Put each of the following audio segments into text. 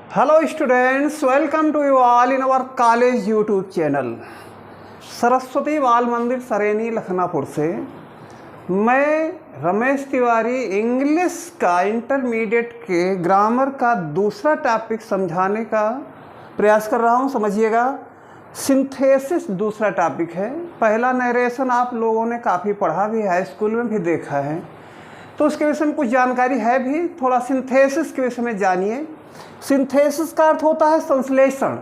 Hello students, welcome to you all in our college YouTube channel. Saraswati Bal Mandir Sareni Lakhnapur से मैं Ramesh Tiwari English का intermediate के grammar का दूसरा टॉपिक समझाने का प्रयास कर रहा हूं। समझिएगा, सिंथेसिस दूसरा टॉपिक है। पहला नरेशन आप लोगों ने काफ़ी पढ़ा भी है, स्कूल में भी देखा है, तो उसके विषय में कुछ जानकारी है भी। थोड़ा सिंथेसिस के विषय में जानिए। सिंथेसिस का अर्थ होता है संश्लेषण।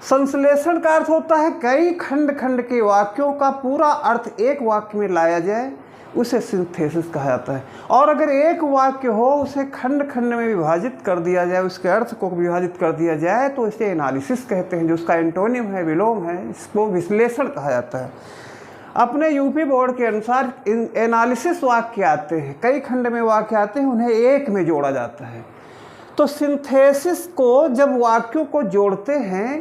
संश्लेषण का अर्थ होता है कई खंड खंड के वाक्यों का पूरा अर्थ एक वाक्य में लाया जाए, उसे सिंथेसिस कहा जाता है। और अगर एक वाक्य हो उसे खंड खंड में विभाजित कर दिया जाए, उसके अर्थ को विभाजित कर दिया जाए, तो इसे एनालिसिस कहते हैं। जो उसका एंटोनिम है, विलोम है, इसको विश्लेषण कहा जाता है। अपने यूपी बोर्ड के अनुसार एनालिसिस वाक्य आते हैं, कई खंड में वाक्य आते हैं, उन्हें एक में जोड़ा जाता है। तो सिंथेसिस को जब वाक्यों को जोड़ते हैं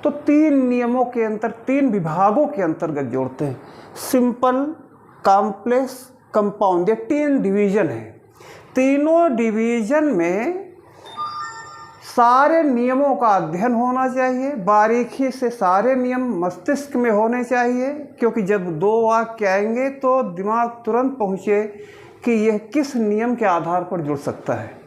तो तीन नियमों के तीन विभागों के अंतर्गत जोड़ते हैं। सिंपल, कॉम्प्लेक्स, कंपाउंड, ये तीन डिवीज़न है। तीनों डिवीज़न में सारे नियमों का अध्ययन होना चाहिए, बारीकी से सारे नियम मस्तिष्क में होने चाहिए, क्योंकि जब दो वाक्य आएंगे तो दिमाग तुरंत पहुँचे कि यह किस नियम के आधार पर जुड़ सकता है।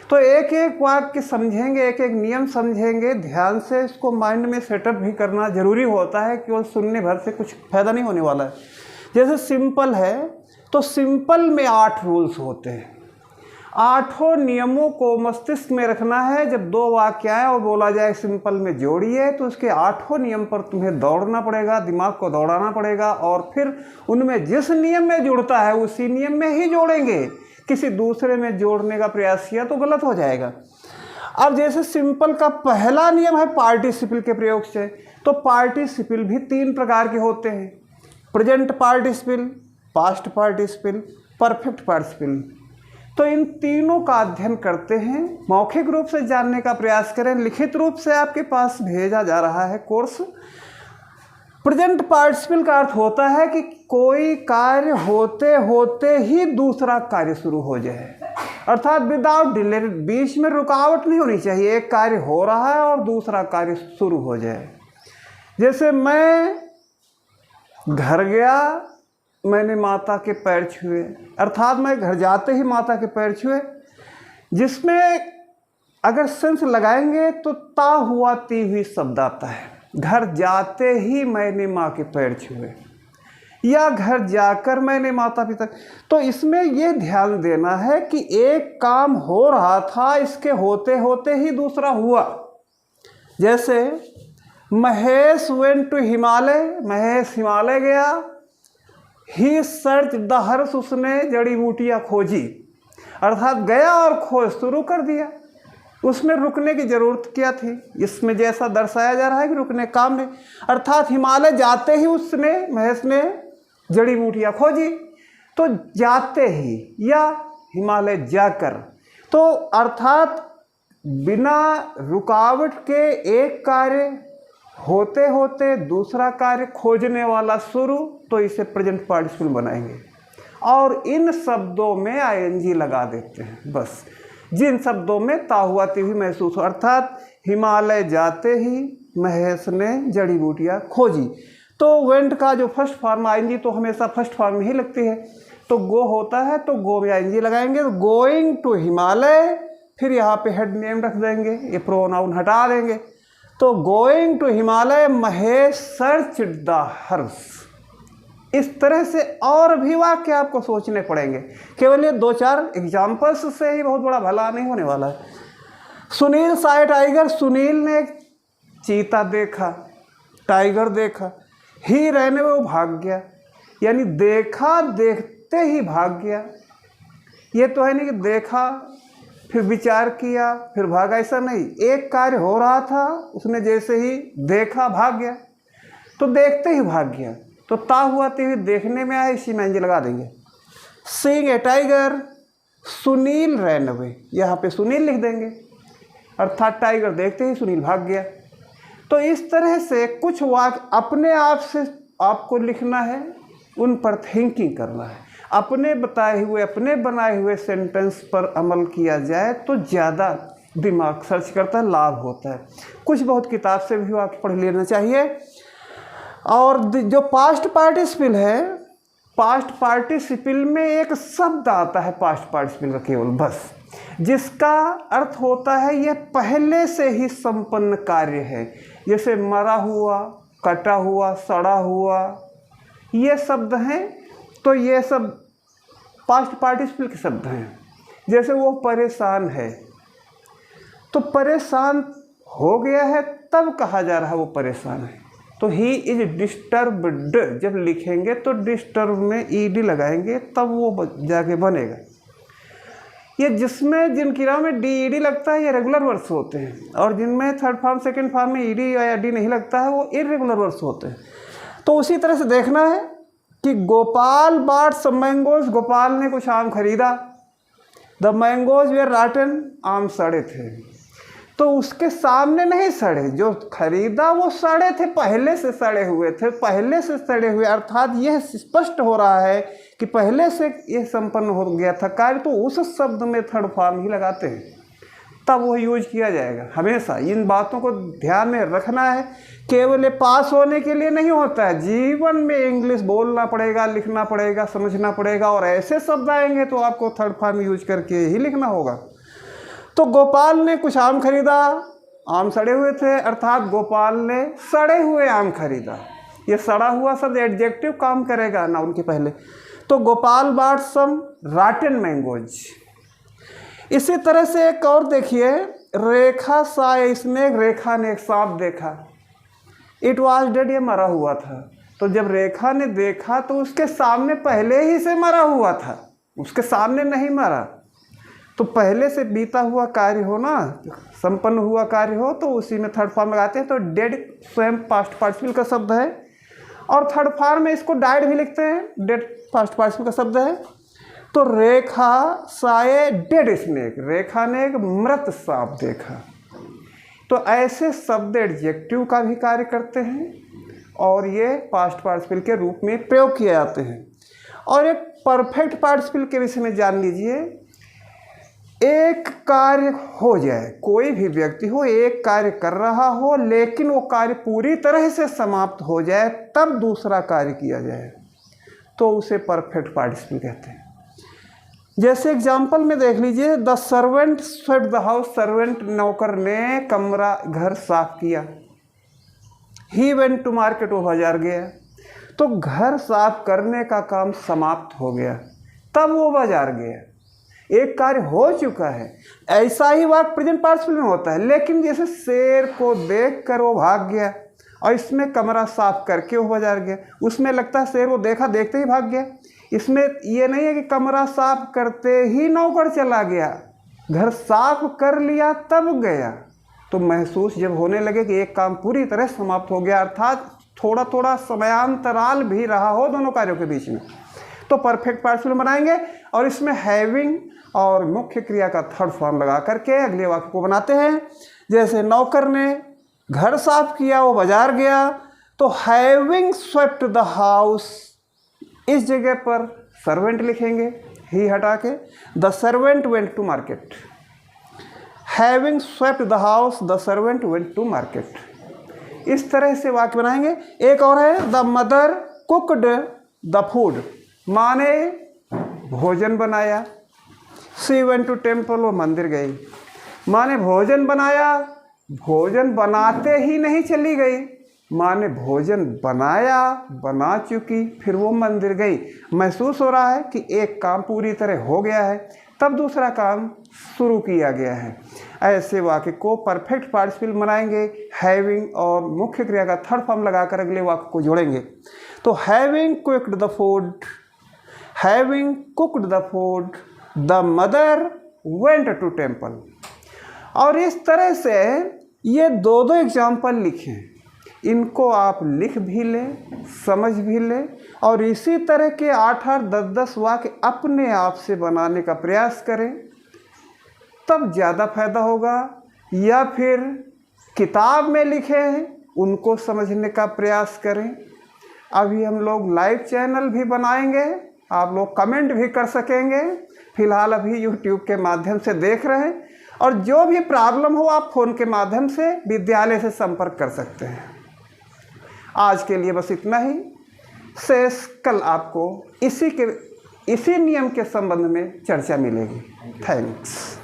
तो एक एक वाक्य समझेंगे, एक एक नियम समझेंगे, ध्यान से इसको माइंड में सेटअप भी करना जरूरी होता है, केवल सुनने भर से कुछ फायदा नहीं होने वाला है। जैसे सिंपल है तो सिंपल में 8 रूल्स होते हैं। 8 नियमों को मस्तिष्क में रखना है। जब दो वाक्य आए और बोला जाए सिंपल में जोड़िए, तो उसके 8 नियम पर तुम्हें दौड़ना पड़ेगा, दिमाग को दौड़ाना पड़ेगा, और फिर उनमें जिस नियम में जुड़ता है उसी नियम में ही जोड़ेंगे। किसी दूसरे में जोड़ने का प्रयास किया तो गलत हो जाएगा। अब जैसे सिंपल का पहला नियम है पार्टिसिपल के प्रयोग से, तो पार्टिसिपल भी 3 प्रकार के होते हैं: present participle, past participle, perfect participle. तो इन तीनों का अध्ययन करते हैं, मौखिक रूप से जानने का प्रयास करें। लिखित रूप से आपके पास भेजा जा रहा है कोर्स। प्रेजेंट पार्टिसिपल का अर्थ होता है कि कोई कार्य होते होते ही दूसरा कार्य शुरू हो जाए, अर्थात विदाउट डिले, बीच में रुकावट नहीं होनी चाहिए। एक कार्य हो रहा है और दूसरा कार्य शुरू हो जाए। जैसे मैं घर गया, मैंने माता के पैर छुए, अर्थात मैं घर जाते ही माता के पैर छुए, जिसमें अगर सेंस लगाएंगे तो ता हुआ ती हुई शब्द आता है। घर जाते ही मैंने माँ के पैर छुए, या घर जाकर मैंने माता पिता। तो इसमें ये ध्यान देना है कि एक काम हो रहा था, इसके होते होते ही दूसरा हुआ। जैसे महेश वेंट टू हिमालय, महेश हिमालय गया। ही सर्च द हर्ष, उसने जड़ी बूटियाँ खोजी, अर्थात गया और खोज शुरू कर दिया। उसमें रुकने की जरूरत क्या थी? इसमें जैसा दर्शाया जा रहा है कि रुकने काम नहीं, अर्थात हिमालय जाते ही उसने, महेश ने जड़ी बूटियाँ खोजी। तो जाते ही या हिमालय जाकर, तो अर्थात बिना रुकावट के एक कार्य होते होते दूसरा कार्य खोजने वाला शुरू, तो इसे प्रेजेंट पार्टिसिपल बनाएंगे। और इन शब्दों में आईएनजी लगा देते हैं बस, जिन शब्दों में ता हुआ ती हुई महसूस हो, अर्थात हिमालय जाते ही महेश ने जड़ी बूटियाँ खोजी। तो वेंट का जो फर्स्ट फॉर्म आईएनजी तो हमेशा फर्स्ट फॉर्म में ही लगती है। तो गो होता है तो गो में आईएनजी लगाएंगे, तो गोइंग टू हिमालय, फिर यहाँ पे हेड नेम रख देंगे, ये प्रोनाउन हटा देंगे। तो going to Himalaya, Mahesh search the Harsh. इस तरह से और भी वाक्य आपको सोचने पड़ेंगे, केवल ये 2-4 एग्जाम्पल्स से ही बहुत बड़ा भला नहीं होने वाला है। सुनील साय टाइगर, सुनील ने एक चीता देखा, टाइगर देखा। ही रहने में वो भाग गया, यानी देखा देखते ही भाग गया। ये तो है नहीं कि देखा फिर विचार किया फिर भागा, ऐसा नहीं। एक कार्य हो रहा था, उसने जैसे ही देखा भाग गया, तो देखते ही भाग गया। तो ता हुआ ती हुई देखने में आया, इसी में एनजी लगा देंगे। Seeing a tiger, Sunil ran away, यहाँ पे सुनील लिख देंगे, अर्थात टाइगर देखते ही सुनील भाग गया। तो इस तरह से कुछ वाक्य अपने आप से आपको लिखना है, उन पर थिंकिंग करना है। अपने बताए हुए, अपने बनाए हुए सेंटेंस पर अमल किया जाए तो ज़्यादा दिमाग सर्च करता है, लाभ होता है। कुछ बहुत किताब से भी वाक्य पढ़ लेना चाहिए। और जो पास्ट पार्टिसिपल है, पास्ट पार्टिसिपल में एक शब्द आता है पास्ट पार्टिसिपल का केवल, बस, जिसका अर्थ होता है ये पहले से ही संपन्न कार्य है। जैसे मरा हुआ, कटा हुआ, सड़ा हुआ, ये शब्द हैं, तो ये सब पास्ट पार्टिसिपल के शब्द हैं। जैसे वो परेशान है, तो परेशान हो गया है तब कहा जा रहा है वो परेशान है, तो ही इज डिस्टर्ब्ड जब लिखेंगे तो डिस्टर्ब में ईडी लगाएंगे तब वो जाके बनेगा। ये जिसमें जिन क्रियाओं में डी ईडी लगता है ये रेगुलर वर्ड्स होते हैं, और जिनमें थर्ड फॉर्म सेकंड फॉर्म में ईडी या डी नहीं लगता है वो इर्रेगुलर वर्ड्स होते हैं। तो उसी तरह से देखना है कि Gopal bought some mangoes, Gopal ने कुछ आम खरीदा। द मैंगोज वेर रॉटन, आम सड़े थे। तो उसके सामने नहीं सड़े, जो खरीदा वो सड़े थे, पहले से सड़े हुए थे, पहले से सड़े हुए, अर्थात यह स्पष्ट हो रहा है कि पहले से यह संपन्न हो गया था कार्य। तो उस शब्द में थर्ड फॉर्म ही लगाते हैं, तब वो यूज किया जाएगा। हमेशा इन बातों को ध्यान में रखना है। केवल पास होने के लिए नहीं होता है, जीवन में इंग्लिश बोलना पड़ेगा, लिखना पड़ेगा, समझना पड़ेगा, और ऐसे शब्द आएंगे तो आपको थर्ड फॉर्म यूज करके ही लिखना होगा। तो गोपाल ने कुछ आम खरीदा, आम सड़े हुए थे, अर्थात गोपाल ने सड़े हुए आम खरीदा। ये सड़ा हुआ शब्द एडजेक्टिव काम करेगा ना उनके पहले। तो Gopal bought some rotten mangoes. इसी तरह से एक और देखिए, रेखा सा स्नेक, रेखा ने एक सांप देखा। इट वॉज डेड, ये मरा हुआ था। तो जब रेखा ने देखा तो उसके सामने पहले ही से मरा हुआ था, उसके सामने नहीं मरा। तो पहले से बीता हुआ कार्य हो ना, संपन्न हुआ कार्य हो, तो उसी में थर्ड फॉर्म लगाते हैं। तो डेड स्वयं पास्ट पार्टिसिपल का शब्द है, और थर्ड फॉर्म में इसको डाइड भी लिखते हैं, डेड पास्ट पार्टिसिपल का शब्द है। तो रेखा साए डेड स्नेक, रेखा ने एक मृत सांप देखा। तो ऐसे शब्द एडजेक्टिव का भी कार्य करते हैं, और ये पास्ट पार्टिसिपल के रूप में प्रयोग किए जाते हैं। और एक परफेक्ट पार्टिसिपल के विषय में जान लीजिए। एक कार्य हो जाए, कोई भी व्यक्ति हो, एक कार्य कर रहा हो, लेकिन वो कार्य पूरी तरह से समाप्त हो जाए तब दूसरा कार्य किया जाए, तो उसे परफेक्ट पार्टिसिपल कहते हैं। जैसे एग्जाम्पल में देख लीजिए, the servant swept the house, servant नौकर ने कमरा घर साफ किया। ही वेंट टू मार्केट, वो बाजार गया। तो घर साफ करने का काम समाप्त हो गया, तब वो बाजार गया। एक कार्य हो चुका है। ऐसा ही वाक्य प्रेजेंट पार्टिसिपल में होता है, लेकिन जैसे शेर को देखकर वो भाग गया, और इसमें कमरा साफ करके वो बाजार गया। उसमें लगता है शेर वो देखा, देखते ही भाग गया। इसमें ये नहीं है कि कमरा साफ करते ही नौकर चला गया, घर साफ कर लिया तब गया। तो महसूस जब होने लगे कि एक काम पूरी तरह समाप्त हो गया, अर्थात थोड़ा थोड़ा समयांतराल भी रहा हो दोनों कार्यों के बीच में, तो परफेक्ट पार्टिसिपल बनाएंगे। और इसमें हैविंग और मुख्य क्रिया का थर्ड फॉर्म लगा करके अगले वाक्य को बनाते हैं। जैसे नौकर ने घर साफ किया, वो बाजार गया। तो हैविंग स्वेप्ट द हाउस, इस जगह पर सर्वेंट लिखेंगे, ही हटा के। The servant went to market. Having swept the house, the servant went to market. इस तरह से वाक्य बनाएंगे। एक और है, the mother cooked the food, माँ ने भोजन बनाया। शी वेंट टू टेम्पल, वो मंदिर गई। माँ ने भोजन बनाया, भोजन बनाते ही नहीं चली गई, माँ ने भोजन बनाया, बना चुकी, फिर वो मंदिर गई। महसूस हो रहा है कि एक काम पूरी तरह हो गया है, तब दूसरा काम शुरू किया गया है। ऐसे वाक्य को परफेक्ट पार्टिसिपल बनाएंगे, हैविंग और मुख्य क्रिया का थर्ड फॉर्म लगाकर अगले वाक्य को जोड़ेंगे। तो having cooked the food, having cooked the food, the mother went to temple. और इस तरह से ये दो दो एग्जाम्पल लिखें, इनको आप लिख भी लें, समझ भी लें, और इसी तरह के 8-8, 10-10 वाक्य अपने आप से बनाने का प्रयास करें, तब ज़्यादा फायदा होगा। या फिर किताब में लिखे हैं उनको समझने का प्रयास करें। अभी हम लोग लाइव चैनल भी बनाएंगे, आप लोग कमेंट भी कर सकेंगे। फिलहाल अभी यूट्यूब के माध्यम से देख रहे हैं, और जो भी प्रॉब्लम हो आप फ़ोन के माध्यम से विद्यालय से संपर्क कर सकते हैं। आज के लिए बस इतना ही। शेष कल आपको इसी नियम के संबंध में चर्चा मिलेगी। थैंक्स।